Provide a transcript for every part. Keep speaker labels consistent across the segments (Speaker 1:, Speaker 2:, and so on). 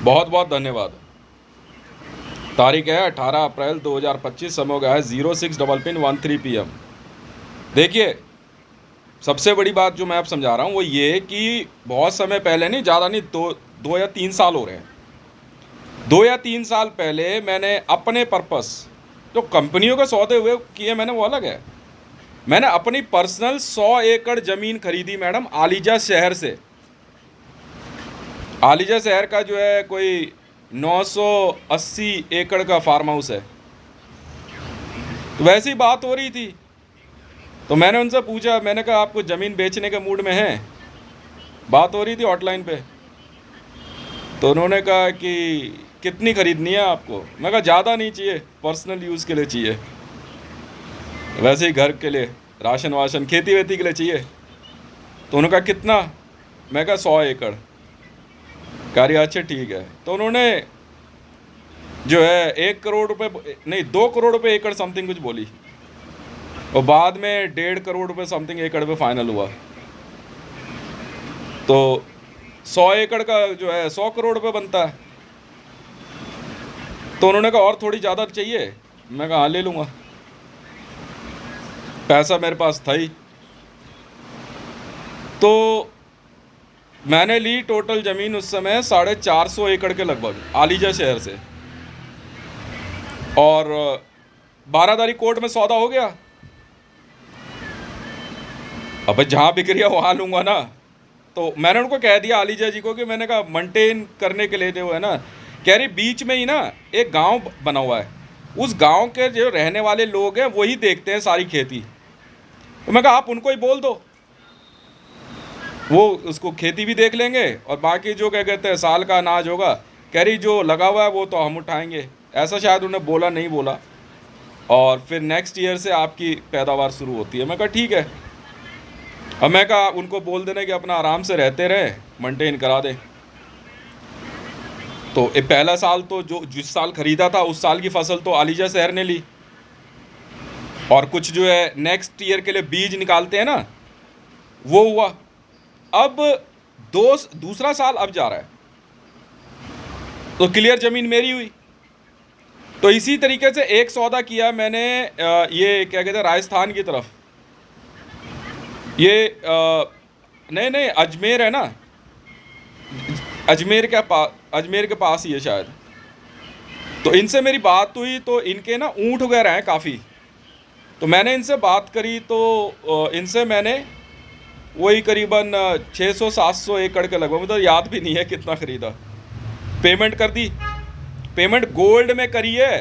Speaker 1: बहुत बहुत धन्यवाद। तारीख है 18 अप्रैल 2025, समय हो गया है 06 PM। देखिए, सबसे बड़ी बात जो मैं आप समझा रहा हूँ वो ये कि बहुत समय पहले, नहीं ज़्यादा नहीं, दो या 3 साल हो रहे हैं, 2 या 3 साल पहले मैंने अपने पर्पस, जो कंपनियों के सौदे हुए किए मैंने वो अलग है, मैंने अपनी पर्सनल 100 एकड़ ज़मीन खरीदी मैडम, आलीजा शहर से। आलीजा शहर का जो है कोई 980 एकड़ का फार्म हाउस है। तो वैसी बात हो रही थी, तो मैंने उनसे पूछा, मैंने कहा आपको ज़मीन बेचने के मूड में है? बात हो रही थी हॉटलाइन पे। तो उन्होंने कहा कि कितनी ख़रीदनी है आपको? मैं कहा ज़्यादा नहीं चाहिए, पर्सनल यूज़ के लिए चाहिए, वैसे ही घर के लिए, राशन वाशन खेती वेती के लिए चाहिए। तो उन्होंने कहा कितना? मैं कहा 100 एकड़। कह रही अच्छा ठीक है। तो उन्होंने जो है 1 करोड़ रुपये, नहीं 2 करोड़ रुपये एकड़ समथिंग कुछ बोली, और बाद में 1.5 करोड़ रुपये समथिंग एकड़ पे फाइनल हुआ। तो 100 एकड़ का जो है 100 करोड़ रुपये बनता है। तो उन्होंने कहा और थोड़ी ज़्यादा चाहिए? मैं कहा हाँ ले लूँगा, पैसा मेरे पास था ही। तो मैंने ली टोटल ज़मीन उस समय 450 एकड़ के लगभग, आलीजा शहर से, और 12 तारीख कोर्ट में सौदा हो गया। अब जहाँ बिक रही है वहाँ लूँगा ना। तो मैंने उनको कह दिया आलीजा जी को कि मैंने कहा मेंटेन करने के लिए जो है ना, कह रही बीच में ही ना एक गांव बना हुआ है, उस गांव के जो रहने वाले लोग हैं वही देखते हैं सारी खेती। तो मैं कहा आप उनको ही बोल दो, वो उसको खेती भी देख लेंगे और बाकी जो क्या कहते हैं साल का अनाज होगा, कह रही जो लगा हुआ है वो तो हम उठाएंगे। ऐसा शायद उन्हें बोला नहीं बोला, और फिर नेक्स्ट ईयर से आपकी पैदावार शुरू होती है। मैं कहा ठीक है। अब मैं कहा उनको बोल देना कि अपना आराम से रहते रहे, मेंटेन करा दें। तो ये पहला साल तो जो जिस साल ख़रीदा था उस साल की फसल तो आलीजा शहर ने ली, और कुछ जो है नेक्स्ट ईयर के लिए बीज निकालते हैं ना, वो हुआ। अब दूसरा साल अब जा रहा है, तो क्लियर ज़मीन मेरी हुई। तो इसी तरीके से एक सौदा किया मैंने, ये क्या कहते हैं राजस्थान की तरफ, ये नहीं नहीं अजमेर है ना, अजमेर के पास ही है शायद। तो इनसे मेरी बात हुई, तो इनके ना ऊँट वगैरह हैं काफ़ी। तो मैंने इनसे बात करी, तो इनसे मैंने वही करीबन 600-700 एकड़ के लगभग, मुझे तो याद भी नहीं है कितना ख़रीदा, पेमेंट कर दी। पेमेंट गोल्ड में करी है,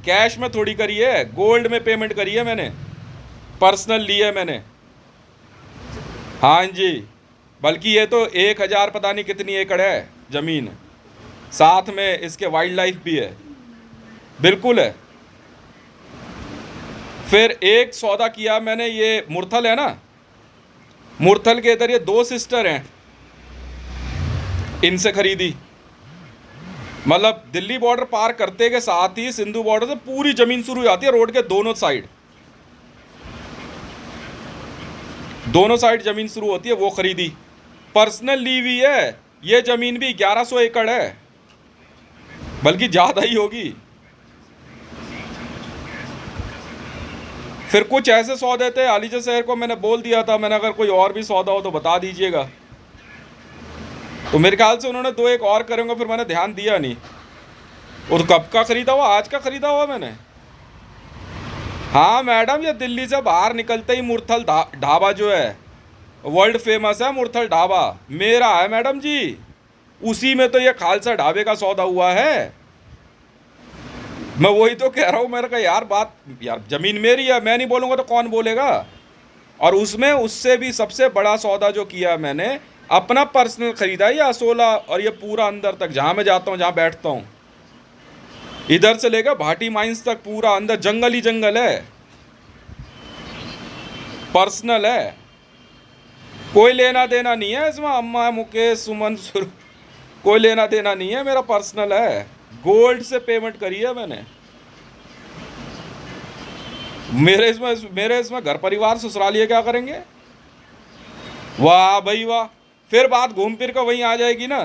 Speaker 1: कैश में थोड़ी करी है, गोल्ड में पेमेंट करी है मैंने, पर्सनल ली है मैंने। हाँ जी, बल्कि ये तो 1000 पता नहीं कितनी एकड़ है ज़मीन, साथ में इसके वाइल्ड लाइफ भी है, बिल्कुल है। फिर एक सौदा किया मैंने, ये मुरथल है ना, मुरथल के इधर ये 2 सिस्टर हैं, इनसे खरीदी। मतलब दिल्ली बॉर्डर पार करते के साथ ही सिंधु बॉर्डर से पूरी ज़मीन शुरू हो जाती है, रोड के दोनों साइड ज़मीन शुरू होती है, वो खरीदी। पर्सनल ली हुई है, ये ज़मीन भी 1100 एकड़ है, बल्कि ज़्यादा ही होगी। फिर कुछ ऐसे सौदे थे, आलीजा शहर को मैंने बोल दिया था, मैंने अगर कोई और भी सौदा हो तो बता दीजिएगा। तो मेरे ख्याल से उन्होंने 2 एक और करेंगे, फिर मैंने ध्यान दिया नहीं। और कब का ख़रीदा हुआ? आज का ख़रीदा हुआ मैंने। हाँ मैडम, ये दिल्ली से बाहर निकलते ही मुरथल ढाबा जो है, वर्ल्ड फेमस है मुरथल ढाबा, मेरा है मैडम जी। उसी में तो ये खालसा ढाबे का सौदा हुआ है। मैं वही तो कह रहा हूँ, मेरे का यार ज़मीन मेरी है, मैं नहीं बोलूँगा तो कौन बोलेगा। और उसमें उससे भी सबसे बड़ा सौदा जो किया मैंने, अपना पर्सनल ख़रीदा है, ये असोला और ये पूरा अंदर तक जहाँ मैं जाता हूँ, जहाँ बैठता हूँ, इधर से लेकर भाटी माइंस तक पूरा अंदर जंगल ही जंगल है, पर्सनल है, कोई लेना देना नहीं है इसमें, अम्मा मुकेश सुमन कोई लेना देना नहीं है, मेरा पर्सनल है, गोल्ड से पेमेंट करी है मैंने। मेरे इसमें घर परिवार ससुरालिए क्या करेंगे? वाह भाई वाह, फिर बात घूम फिर कर वहीं आ जाएगी ना।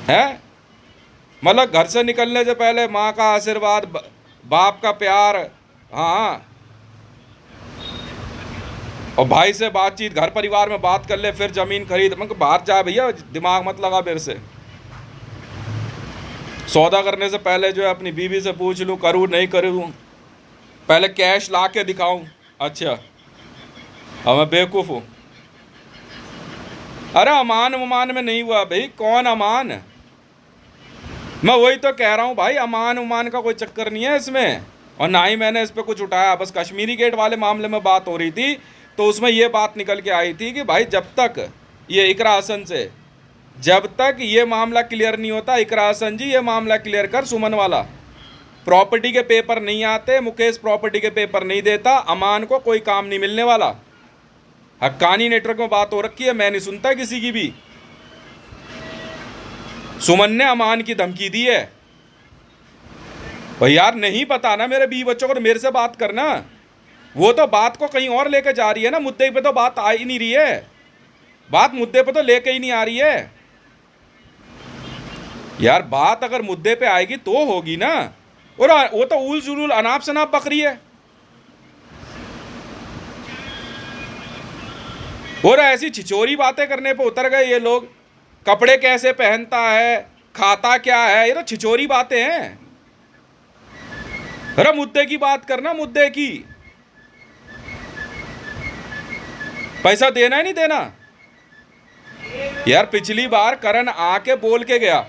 Speaker 1: है। मतलब घर से निकलने से पहले माँ का आशीर्वाद, बाप का प्यार, हाँ, और भाई से बातचीत, घर परिवार में बात कर ले, फिर जमीन खरीद। मैं बाहर जा भैया, दिमाग मत लगा मेरे से। सौदा करने से पहले जो है अपनी बीवी से पूछ लूँ करूँ नहीं करूँ, पहले कैश ला के दिखाऊँ। अच्छा, अब मैं बेवकूफ़ हूँ? अरे अमान उमान में नहीं हुआ भाई, कौन अमान? मैं वही तो कह रहा हूँ भाई, अमान उमान का कोई चक्कर नहीं है इसमें, और ना ही मैंने इस पर कुछ उठाया। बस कश्मीरी गेट वाले मामले में बात हो रही थी, तो उसमें ये बात निकल के आई थी कि भाई जब तक ये इकरा हसन से, जब तक ये मामला क्लियर नहीं होता, इकरा हसन जी ये मामला क्लियर कर, सुमन वाला प्रॉपर्टी के पेपर नहीं आते, मुकेश प्रॉपर्टी के पेपर नहीं देता, अमान को कोई काम नहीं मिलने वाला। हक्कानी नेटवर्क में बात हो रखी है, मैं नहीं सुनता किसी की भी। सुमन ने अमान की धमकी दी है। भाई यार नहीं पता ना मेरे बीवी बच्चों को, तो मेरे से बात करना। वो तो बात को कहीं और लेके जा रही है ना, मुद्दे पे तो बात आ ही नहीं रही है, बात मुद्दे पे तो लेके ही नहीं आ रही है यार। बात अगर मुद्दे पे आएगी तो होगी ना, और वो तो उल जुलूल अनाप शनाप बकरी है। और ऐसी छिचोरी बातें करने पे उतर गए ये लोग। कपड़े कैसे पहनता है, खाता क्या है, ये तो छिचोरी बातें हैं। अरे मुद्दे की बात करना, मुद्दे की। पैसा देना है नहीं देना यार। पिछली बार करण आके बोल के गया,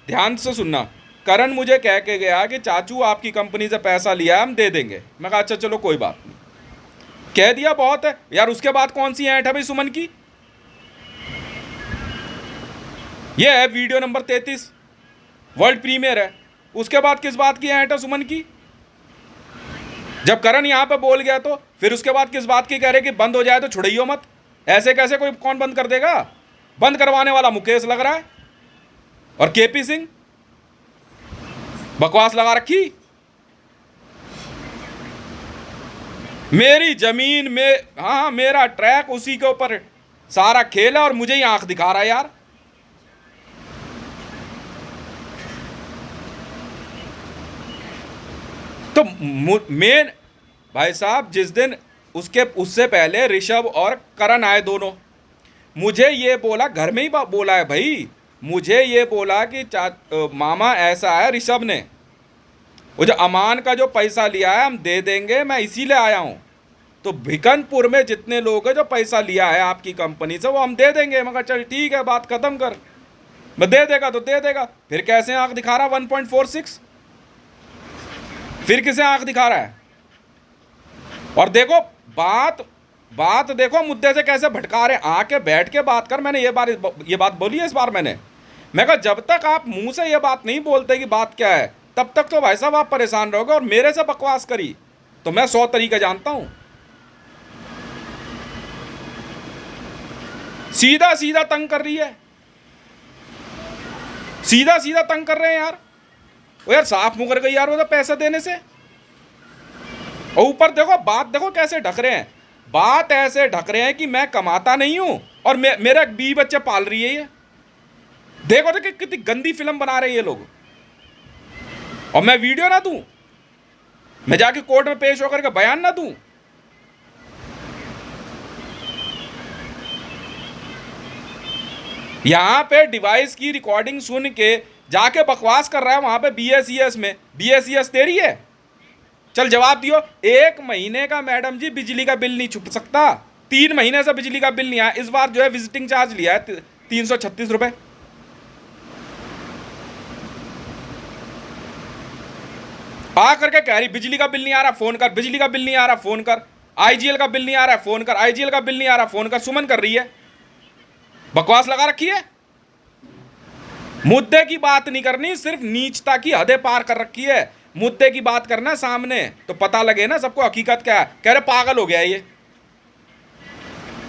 Speaker 1: ध्यान से सुनना, करण मुझे कह के गया कि चाचू आपकी कंपनी से पैसा लिया है, हम दे देंगे। मैं कहा अच्छा चलो कोई बात नहीं, कह दिया बहुत है यार। उसके बाद कौन सी ऐंठ है भाई सुमन की? ये है वीडियो नंबर 33, वर्ल्ड प्रीमियर है। उसके बाद किस बात की ऐंठ है सुमन की? जब करण यहां पे बोल गया तो फिर उसके बाद किस बात की कह रहे कि बंद हो जाए तो छुड़ाइयो मत। ऐसे कैसे कोई, कौन बंद कर देगा? बंद करवाने वाला मुकेश लग रहा है, और केपी सिंह बकवास लगा रखी। मेरी जमीन में, हाँ मेरा ट्रैक, उसी के ऊपर सारा खेल है, और मुझे ही आंख दिखा रहा है यार। तो मेन भाई साहब, जिस दिन उससे पहले ऋषभ और करण आए दोनों, मुझे ये बोला, घर में ही बोला है भाई, मुझे ये बोला कि मामा ऐसा है, ऋषभ ने वो जो अमान का जो पैसा लिया है हम दे देंगे, मैं इसीलिए आया हूँ। तो भिकनपुर में जितने लोग हैं जो पैसा लिया है आपकी कंपनी से, वो हम दे देंगे। मगर चल ठीक है, बात खत्म कर, मैं दे देगा तो दे देगा। फिर कैसे आंख दिखा रहा 1.46, फिर किसे आंख दिखा रहा है? और देखो बात देखो मुद्दे से कैसे भटका रहे। आके बैठ के बात कर। मैंने ये बात बोली है इस बार मैं कहा जब तक आप मुंह से ये बात नहीं बोलते कि बात क्या है, तब तक तो भाई साहब आप परेशान रहोगे। और मेरे से बकवास करी तो मैं 100 तरीके जानता हूं। सीधा सीधा तंग कर रही है, सीधा सीधा तंग कर रहे हैं यार। वो यार साफ मुकर गई यार वो तो पैसा देने से। और ऊपर देखो बात, देखो कैसे ढक रहे हैं। बात ऐसे ढक रहे हैं कि मैं कमाता नहीं हूं और मेरा 20 बच्चे पाल रही है ये। देखो तो कितनी गंदी फिल्म बना रहे हैं ये लोग। और मैं वीडियो ना दूं, मैं जाके कोर्ट में पेश होकर के बयान ना दूं। यहां पे डिवाइस की रिकॉर्डिंग सुन के जाके बकवास कर रहा है वहां पे BSES में। BSES तेरी है? चल जवाब दियो। 1 महीने का मैडम जी बिजली का बिल नहीं छुप सकता। 3 महीने से बिजली का बिल नहीं आया। इस बार जो है विजिटिंग चार्ज लिया है 336 रुपए। आ करके कह रही बिजली का बिल नहीं आ रहा, फोन कर। बिजली का बिल नहीं आ रहा, फोन कर। IGL का बिल नहीं आ रहा, फोन कर। IGL का बिल नहीं आ रहा, फोन कर। सुमन कर रही है, बकवास लगा रखी है। मुद्दे की बात नहीं करनी, सिर्फ नीचता की हदें पार कर रखी है। मुद्दे की बात करना सामने, तो पता लगे ना सबको हकीकत क्या है। कह रहे पागल हो गया है ये,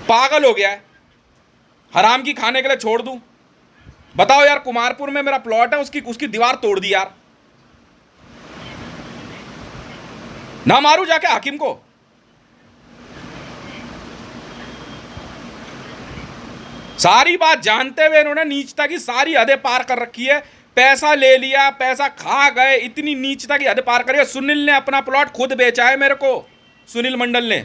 Speaker 1: पागल हो गया है, हराम की खाने के लिए छोड़ दूं। बताओ यार, कुमारपुर में मेरा प्लॉट है, उसकी दीवार तोड़ दी यार। ना मारू जाके हाकिम को? सारी बात जानते हुए इन्होंने नीचता की सारी हदें पार कर रखी है। पैसा ले लिया, पैसा खा गए, इतनी नीचता की हद पार करी है। सुनील ने अपना प्लॉट खुद बेचा है मेरे को, सुनील मंडल ने।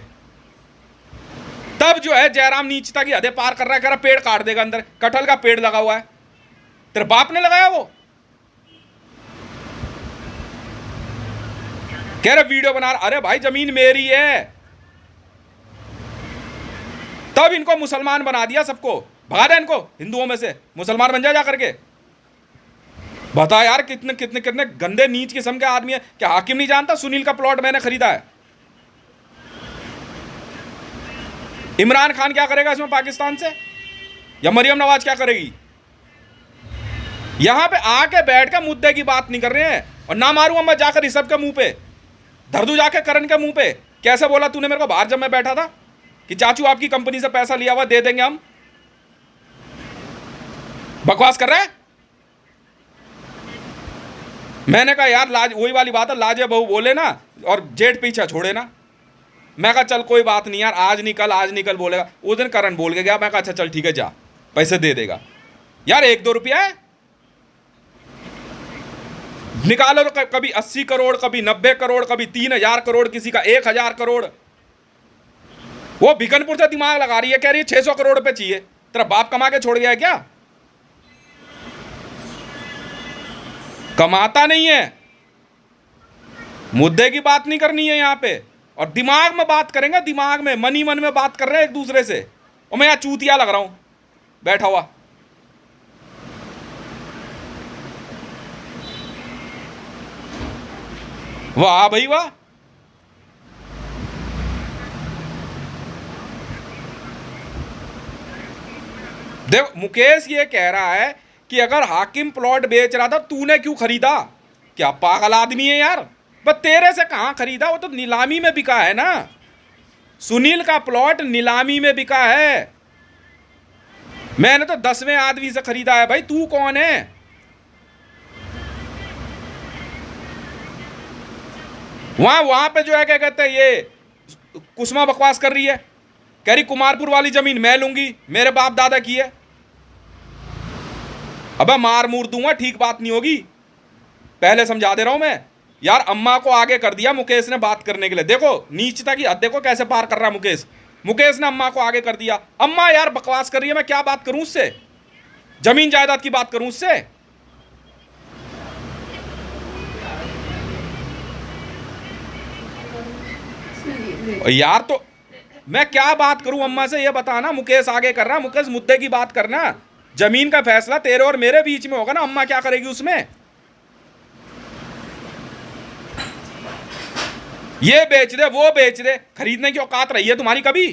Speaker 1: तब जो है जयराम नीचता की हदें पार कर रहा है, कह रहा पेड़ काट देगा अंदर। कटहल का पेड़ लगा हुआ है, तेरे बाप ने लगाया वो। कह रहे वीडियो बना रहा, अरे भाई जमीन मेरी है। तब इनको मुसलमान बना दिया सबको, भगा दे इनको हिंदुओं में से, मुसलमान बन जा करके। बता यार कितने कितने कितने गंदे नीच किस्म के आदमी है। क्या हाकिम नहीं जानता सुनील का प्लॉट मैंने खरीदा है? इमरान खान क्या करेगा इसमें पाकिस्तान से, या मरियम नवाज क्या करेगी? यहां पे आके बैठ के मुद्दे की बात नहीं कर रहे हैं। और ना मारूंगा मैं जाकर ऋषभ के मुंह पे, धर दूं जाके करण के मुंह पे। कैसे बोला तूने मेरे को बाहर जब मैं बैठा था कि चाचू आपकी कंपनी से पैसा लिया हुआ दे देंगे हम। बकवास कर रहा है। मैंने कहा यार लाज, वही वाली बात है, लाजे बहू बोले ना और जेठ पीछा छोड़े ना। मैं कहा चल कोई बात नहीं यार, आज निकल बोलेगा। उस दिन करण बोल के गया, मैं कहा अच्छा चल ठीक है जा, पैसे दे देगा। यार 1-2 रुपया है, निकालो तो कभी 80 करोड़, कभी 90 करोड़, कभी 3000 करोड़, किसी का 1000 करोड़। वो भिकनपुर से दिमाग लगा रही है, कह रही है 600 करोड़ रुपए चाहिए। तेरा बाप कमा के छोड़ गया है क्या? कमाता नहीं है। मुद्दे की बात नहीं करनी है यहां पे, और दिमाग में बात करेंगे, दिमाग में, मनी मन में बात कर रहे हैं एक दूसरे से। और मैं यहां चूतिया लग रहा हूं बैठा हुआ। वाह भाई वाह। देख मुकेश ये कह रहा है कि अगर हाकिम प्लॉट बेच रहा था तूने क्यों खरीदा? क्या पागल आदमी है यार। बस तेरे से कहां खरीदा, वो तो नीलामी में बिका है ना। सुनील का प्लॉट नीलामी में बिका है। मैंने तो 10वें आदमी से खरीदा है। भाई तू कौन है? वहां पे जो है क्या कहते हैं, ये कुसुमा बकवास कर रही है, कह रही कुमारपुर वाली जमीन मैं लूंगी, मेरे बाप दादा की है। अबे मार मूर दूंगा, ठीक बात नहीं होगी। पहले समझा दे रहा हूं मैं यार। अम्मा को आगे कर दिया मुकेश ने बात करने के लिए। देखो नीचता की हद देखो कैसे पार कर रहा है मुकेश। मुकेश ने अम्मा को आगे कर दिया। अम्मा यार बकवास कर रही है, मैं क्या बात करूं उससे? जमीन जायदाद की बात करूं उससे? यार तो मैं क्या बात करूं अम्मा से, ये बताना। मुकेश आगे कर रहा, मुकेश मुद्दे की बात करना। जमीन का फैसला तेरे और मेरे बीच में होगा ना, अम्मा क्या करेगी उसमें? ये बेच दे, वो बेच दे, खरीदने की औकात रही है तुम्हारी कभी?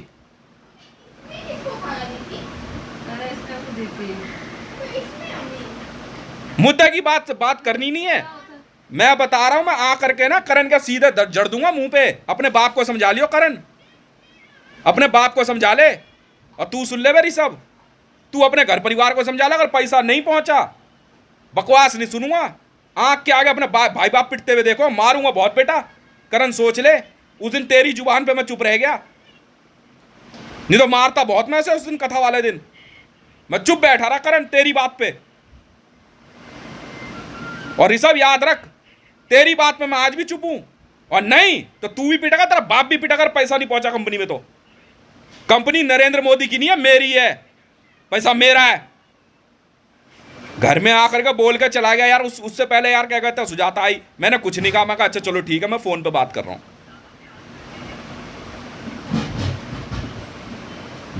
Speaker 1: मुद्दे की बात करनी नहीं है। मैं बता रहा हूं, मैं आ करके ना करण का सीधे जड़ दूंगा मुंह पे। अपने बाप को समझा लियो करण, अपने बाप को समझा ले। और तू सुन ले मेरी सब, तू अपने घर परिवार को समझा ले। अगर पैसा नहीं पहुंचा बकवास नहीं सुनूंगा। आंख के आगे अपने भाई बाप पिटते हुए देखो, मारूंगा बहुत बेटा। करण सोच ले, उस दिन तेरी जुबान पे मैं चुप रह गया, नहीं तो मारता बहुत मैं से उस दिन कथा वाले दिन। मैं चुप बैठा रहा करण तेरी बात पे। और ये सब याद रख, तेरी बात पे मैं आज भी चुप हूं। और नहीं तो तू भी पिटेगा, तेरा बाप भी पिटेगा। पैसा नहीं पहुंचा कंपनी में तो कंपनी नरेंद्र मोदी की नहीं है, मेरी है। पैसा मेरा है। घर में आकर के बोल के चला गया यार। उससे पहले यार क्या कहते हैं, सुजाता आई, मैंने कुछ नहीं कहा। मैं कहा अच्छा चलो ठीक है, मैं फोन पे बात कर रहा हूं।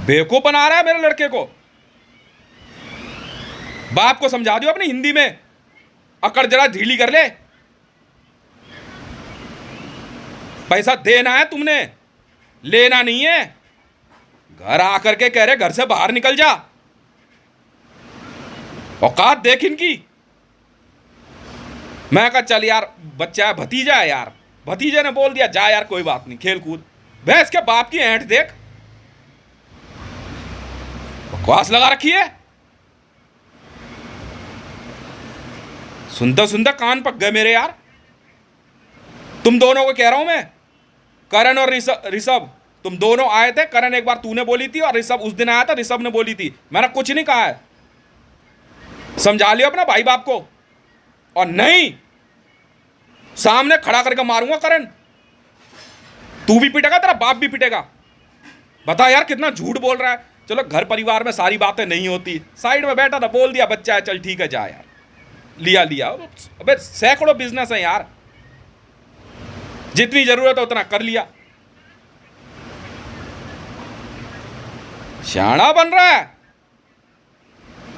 Speaker 1: बेवकूफ बना रहा है मेरे लड़के को। बाप को समझा दियो अपनी हिंदी में, अकड़ जरा ढीली कर ले। पैसा देना है तुमने, लेना नहीं है। घर आकर के कह रहे घर से बाहर निकल जा। औकात देख इनकी। मैं कहा चल यार, बच्चा है, भतीजा है यार। भतीजे ने बोल दिया जा यार कोई बात नहीं, खेल कूद। भैंस के बाप की ऐंठ देख, बकवास लगा रखी है। सुनते सुनते कान पक गए मेरे यार। तुम दोनों को कह रहा हूं मैं, करण और ऋषभ, तुम दोनों आए थे, करण एक बार तूने बोली थी और ऋषभ उस दिन आया था, ऋषभ ने बोली थी, मैंने कुछ नहीं कहा है। समझा लियो अपना भाई बाप को, और नहीं सामने खड़ा करके मारूंगा करण। तू भी पिटेगा, तेरा बाप भी पिटेगा। बता यार कितना झूठ बोल रहा है। चलो घर परिवार में सारी बातें नहीं होती, साइड में बैठा था, बोल दिया बच्चा है, चल ठीक है जा यार, लिया लिया। अबे सैकड़ों बिजनेस है यार, जितनी जरूरत है उतना कर लिया। शाना बन रहा है,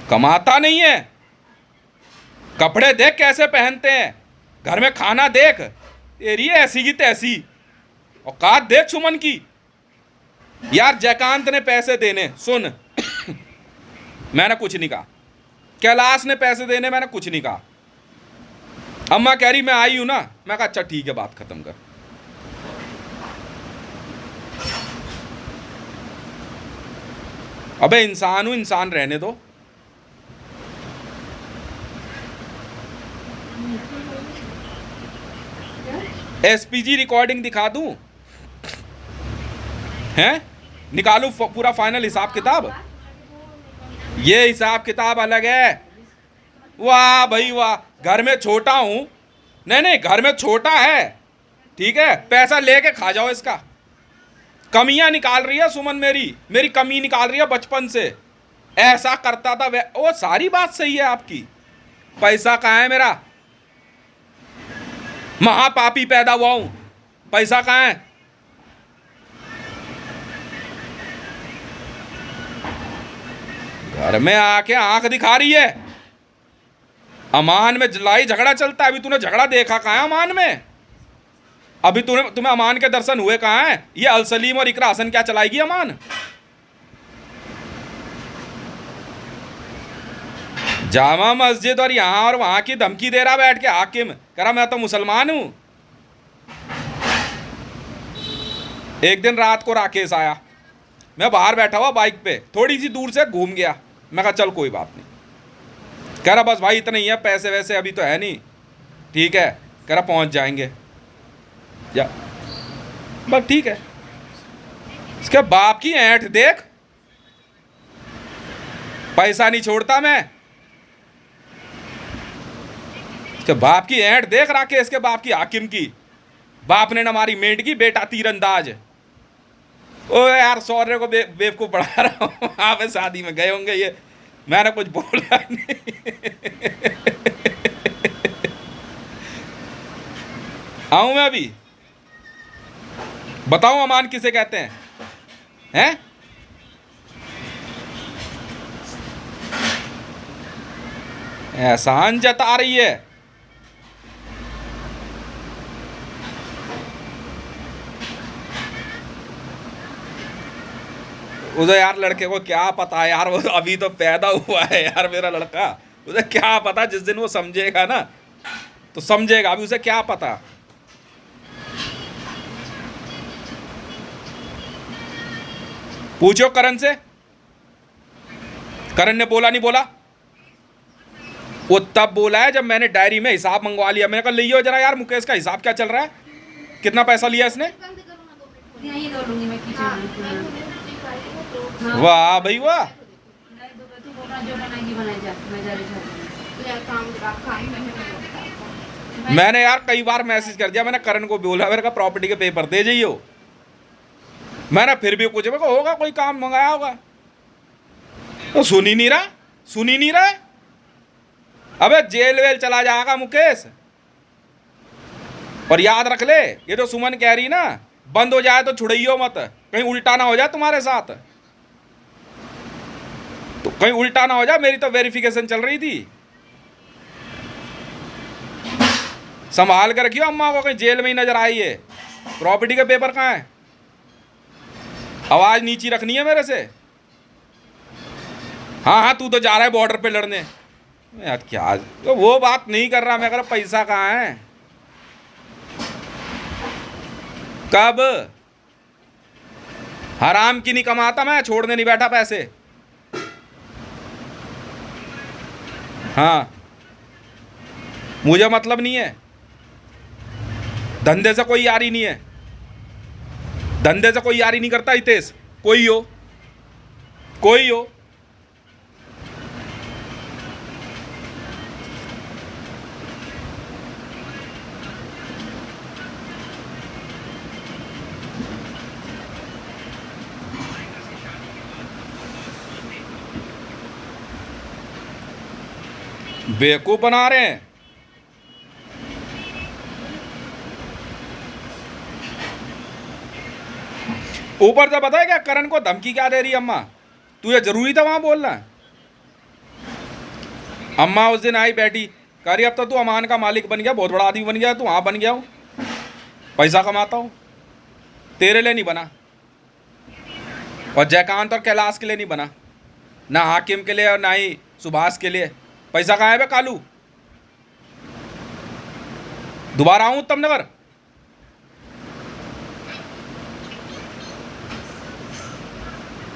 Speaker 1: कमाता नहीं है। कपड़े देख कैसे पहनते हैं, घर में खाना देख, तेरी ऐसी की तैसी। औकात देख सुमन की। यार जयकांत ने पैसे देने, सुन मैंने कुछ नहीं कहा। कैलाश ने पैसे देने, मैंने कुछ नहीं कहा। अम्मा कह रही मैं आई हूं ना, मैं कहा अच्छा ठीक है, बात खत्म कर। अबे इंसान हूं, इंसान रहने दो। एसपीजी रिकॉर्डिंग दिखा दूं हैं, निकालू पूरा फाइनल हिसाब किताब। ये हिसाब किताब अलग है। वाह भाई वाह, घर में छोटा हूं, नहीं नहीं घर में छोटा है, ठीक है, पैसा लेके खा जाओ इसका। कमियां निकाल रही है सुमन, मेरी कमी निकाल रही है बचपन से। ऐसा करता था वो सारी बात सही है आपकी। पैसा कहाँ है मेरा, महापापी पैदा हुआ हूं, पैसा कहाँ है। घर में आके आंख दिखा रही है। अमान में लड़ाई झगड़ा चलता है, अभी तूने झगड़ा देखा कहाँ है अमान में। अभी तुम्हें अमान के दर्शन हुए कहाँ हैं। ये अलसलीम और इकरा हसन क्या चलाएगी अमान। जामा मस्जिद और यहां और वहां की धमकी दे रहा बैठ के हाकिम, कह रहा मैं तो मुसलमान हूं। एक दिन रात को राकेश आया, मैं बाहर बैठा हुआ बाइक पे, थोड़ी सी दूर से घूम गया। मैं कहा चल कोई बात नहीं। कह रहा बस भाई इतना ही है, पैसे वैसे अभी तो है नहीं, ठीक है। कह रहा पहुंच जाएंगे या बस ठीक है। इसके बाप की ऐंठ देख, पैसा नहीं छोड़ता मैं। इसके बाप की ऐंठ देख राकेश के बाप की, हाकिम की। बाप ने न मारी मेंढ की, बेटा तीरंदाज। ओ यार सौर्य को बेवकूफ पढ़ा रहा हूँ। आप शादी में गए होंगे, ये मैंने कुछ बोला नहीं। आऊं मैं अभी, बताऊं अमान किसे कहते हैं, हैं? एहसान जता रही है। उसे यार लड़के को क्या पता है यार, वो अभी तो पैदा हुआ है यार मेरा लड़का। उसे क्या पता, जिस दिन वो समझेगा ना तो समझेगा, अभी उसे क्या पता। पूछो करण से, करण ने बोला नहीं बोला। वो तब बोला है जब मैंने डायरी में हिसाब मंगवा लिया। मैंने कहा लियो जरा यार मुकेश का हिसाब क्या चल रहा है, कितना पैसा लिया इसने। वाह भाई वाह। मैंने यार कई बार मैसेज कर दिया, मैंने करण को बोला मेरे का प्रॉपर्टी के पेपर दे जाइयो। मैंने फिर भी कुछ मेरे को होगा कोई काम मंगाया होगा, तो सुन ही नहीं रहा, सुन ही नहीं रहा। अबे जेल वेल चला जाएगा मुकेश। और याद रख ले, ये जो सुमन कह रही ना बंद हो जाए तो छुड़इयो मत, कहीं उल्टा ना हो जाए तुम्हारे साथ। तो कहीं उल्टा ना हो जाए, मेरी तो वेरिफिकेशन चल रही थी। संभाल कर रखियो अम्मा को, कहीं जेल में ही नजर आई है। प्रॉपर्टी के पेपर कहाँ है, आवाज नीची रखनी है मेरे से। हाँ हाँ तू तो जा रहा है बॉर्डर पे लड़ने यार, क्या तो वो बात नहीं कर रहा मैं, अगर पैसा कहाँ है, कब हराम की नहीं कमाता मैं, छोड़ने नहीं बैठा पैसे। हाँ मुझे मतलब नहीं है, धंधे से कोई यारी नहीं है। धंधे से कोई यारी नहीं करता हितेश, कोई हो, कोई हो। बेवकूफ बना रहे हैं। ऊपर से पता है क्या करण को धमकी क्या दे रही है अम्मा, तुझे जरूरी था वहां बोलना। अम्मा उस दिन आई बैठी, कह रही अब तो तू अमान का मालिक बन गया, बहुत बड़ा आदमी बन गया, तू वहां बन गया हूँ, पैसा कमाता हूँ, तेरे लिए नहीं बना। और जयकांत और कैलाश के लिए नहीं बना, ना हाकिम के लिए और ना ही सुभाष के लिए। पैसा कहाँ है बे कालू? दोबारा आऊं उत्तम नगर?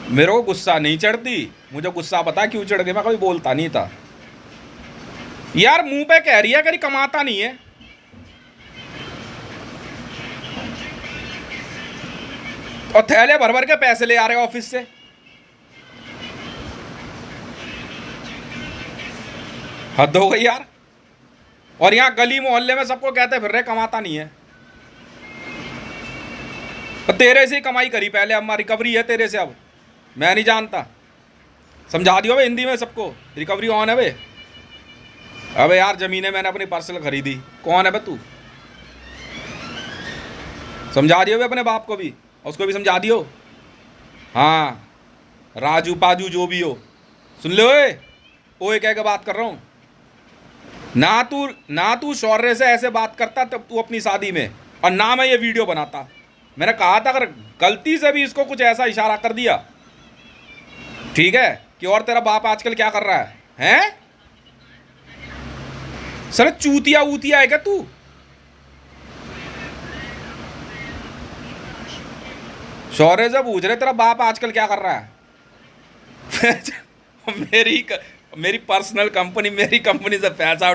Speaker 1: मेरे को गुस्सा नहीं चढ़ती, मुझे गुस्सा पता क्यों चढ़ गया, मैं कभी बोलता नहीं था यार। मुंह पे कह रही है कभी कमाता नहीं है। और थैले भर भर के पैसे ले आ रहे ऑफिस से। हद हो गई यार। और यहाँ गली मोहल्ले में सबको कहते फिर रहे कमाता नहीं है। तो तेरे से ही कमाई करी पहले, अम्मा रिकवरी है तेरे से, अब मैं नहीं जानता। समझा दियो भाई हिंदी में सबको, रिकवरी ऑन है भाई। अबे यार जमीनें मैंने अपनी पर्सनल खरीदी, कौन है बे तू? समझा दियो भाई अपने बाप को भी, उसको भी समझा दियो। हाँ राजू पाजू जो भी हो, सुन लो ओए कह के बात कर रहा हूँ। ना तू शौर्य से ऐसे बात करता तब तू अपनी शादी में, और ना मैं ये वीडियो बनाता। मैंने कहा था अगर गलती से भी इसको कुछ ऐसा इशारा कर दिया, ठीक है, कि और तेरा बाप आजकल क्या कर रहा है, हैं? सर चूतिया ऊतिया है क्या तू? शौर्य से पूछ रहे तेरा बाप आजकल क्या कर रहा है? मेरी पर्सनल कंपनी, मेरी कंपनी से पैसा उठा